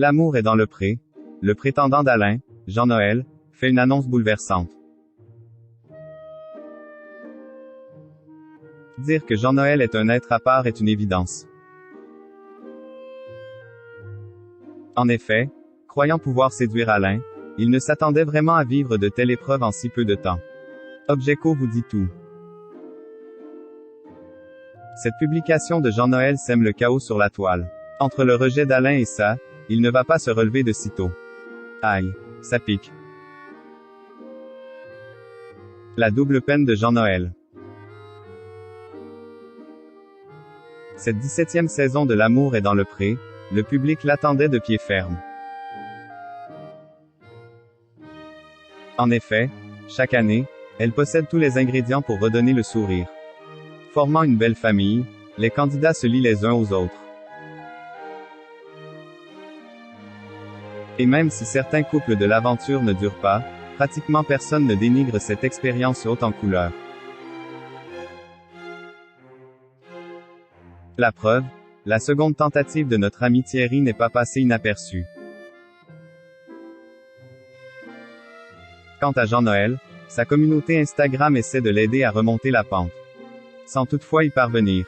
L'amour est dans le pré. Le prétendant d'Alain, Jean-Noël, fait une annonce bouleversante. Dire que Jean-Noël est un être à part est une évidence. En effet, croyant pouvoir séduire Alain, il ne s'attendait vraiment à vivre de telles épreuves en si peu de temps. Objeco vous dit tout. Cette publication de Jean-Noël sème le chaos sur la toile. Entre le rejet d'Alain et ça, il ne va pas se relever de sitôt. Aïe, ça pique. La double peine de Jean-Noël. Cette 17e saison de L'amour est dans le pré, le public l'attendait de pied ferme. En effet, chaque année, elle possède tous les ingrédients pour redonner le sourire. Formant une belle famille, les candidats se lient les uns aux autres. Et même si certains couples de l'aventure ne durent pas, pratiquement personne ne dénigre cette expérience haute en couleurs. La preuve, la seconde tentative de notre ami Thierry n'est pas passée inaperçue. Quant à Jean-Noël, sa communauté Instagram essaie de l'aider à remonter la pente, sans toutefois y parvenir.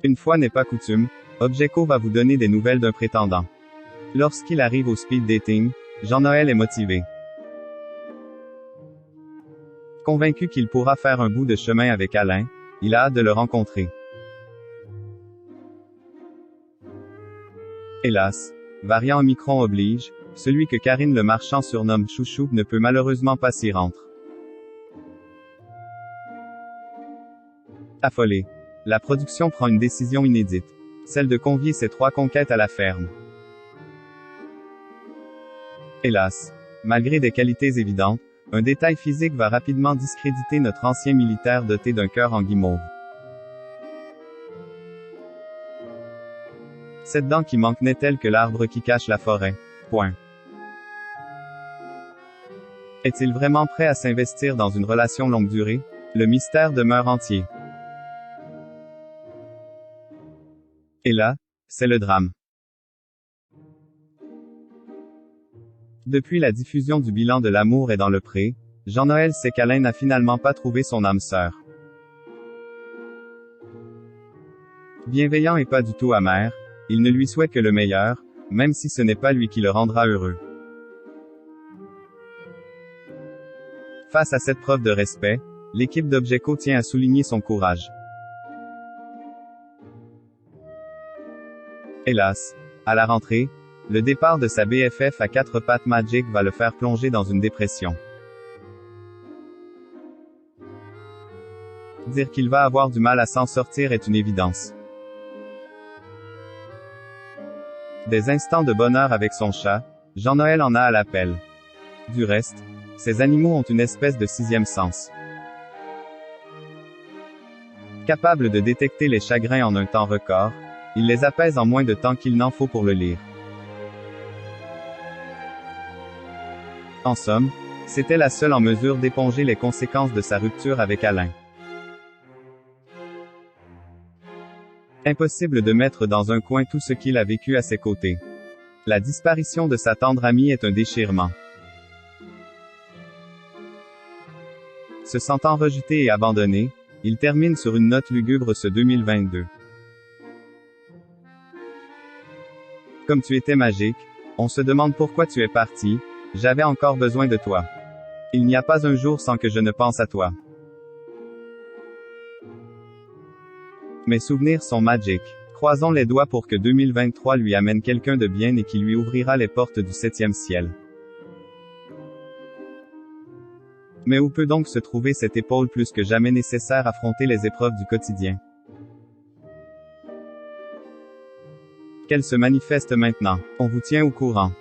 Une fois n'est pas coutume, Objeco va vous donner des nouvelles d'un prétendant. Lorsqu'il arrive au speed dating, Jean-Noël est motivé. Convaincu qu'il pourra faire un bout de chemin avec Alain, il a hâte de le rencontrer. Hélas, variant Omicron oblige, celui que Karine le Marchand surnomme Chouchou ne peut malheureusement pas s'y rendre. Affolé, la production prend une décision inédite, celle de convier ses 3 conquêtes à la ferme. Hélas, malgré des qualités évidentes, un détail physique va rapidement discréditer notre ancien militaire doté d'un cœur en guimauve. Cette dent qui manque n'est-elle que l'arbre qui cache la forêt? Point. Est-il vraiment prêt à s'investir dans une relation longue durée? Le mystère demeure entier. Et là, c'est le drame. Depuis la diffusion du bilan de L'amour est dans le pré, Jean-Noël sait qu'Alain n'a finalement pas trouvé son âme sœur. Bienveillant et pas du tout amer, il ne lui souhaite que le meilleur, même si ce n'est pas lui qui le rendra heureux. Face à cette preuve de respect, l'équipe d'Objeco tient à souligner son courage. Hélas, à la rentrée, le départ de sa BFF à 4 pattes Magic va le faire plonger dans une dépression. Dire qu'il va avoir du mal à s'en sortir est une évidence. Des instants de bonheur avec son chat, Jean-Noël en a à l'appel. Du reste, ces animaux ont une espèce de 6e sens. Capable de détecter les chagrins en un temps record, il les apaise en moins de temps qu'il n'en faut pour le lire. En somme, c'était la seule en mesure d'éponger les conséquences de sa rupture avec Alain. Impossible de mettre dans un coin tout ce qu'il a vécu à ses côtés. La disparition de sa tendre amie est un déchirement. Se sentant rejeté et abandonné, il termine sur une note lugubre ce 2022. Comme tu étais magique, on se demande pourquoi tu es parti, j'avais encore besoin de toi. Il n'y a pas un jour sans que je ne pense à toi. Mes souvenirs sont magiques. Croisons les doigts pour que 2023 lui amène quelqu'un de bien et qui lui ouvrira les portes du 7e ciel. Mais où peut donc se trouver cette épaule plus que jamais nécessaire à affronter les épreuves du quotidien? Qu'elle se manifeste maintenant. On vous tient au courant.